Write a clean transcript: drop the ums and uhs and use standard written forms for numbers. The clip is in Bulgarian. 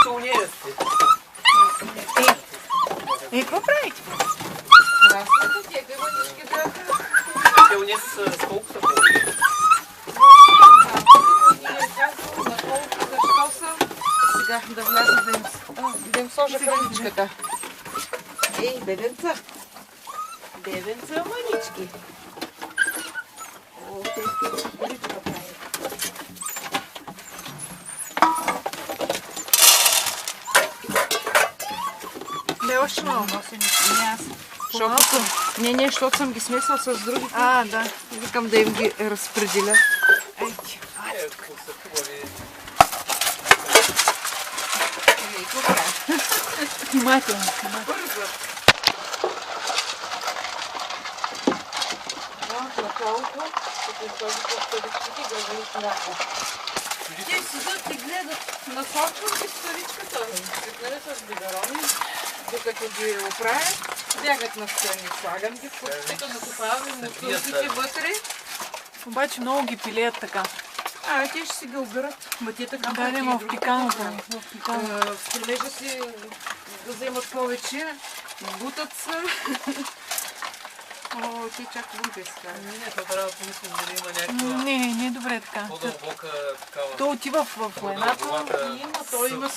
са уния сте. Какво правите? Расната, тия гъбанички бяха. Те уния с колко са по-уния? Ние казвам на колко, защо са. Сега да вляза да им сложа храничката. Ей, бебенца. Бебенца, манички. О, те храничка прави. Не, още малко. Не, защото съм ги смесвал с другите. Да. Викам да им ги разпределя. Айде. Внимателно. Те седат и гледат, насочвам ги старичката, свикнали с бигарони, докато ги оправя, бягат настрани, слагам ги, така накопавам мусулките вътре. Обаче много ги пилеят така. Те ще си ги обират. Ма те така Да, има в пиканото. в стремежа си да вземат повече, бутат се. О, те чак вънка сега. Не, това трябва да помислим дали има някаква Не, не е добре така. по-дълбока такава. То отива в войната. Има, той има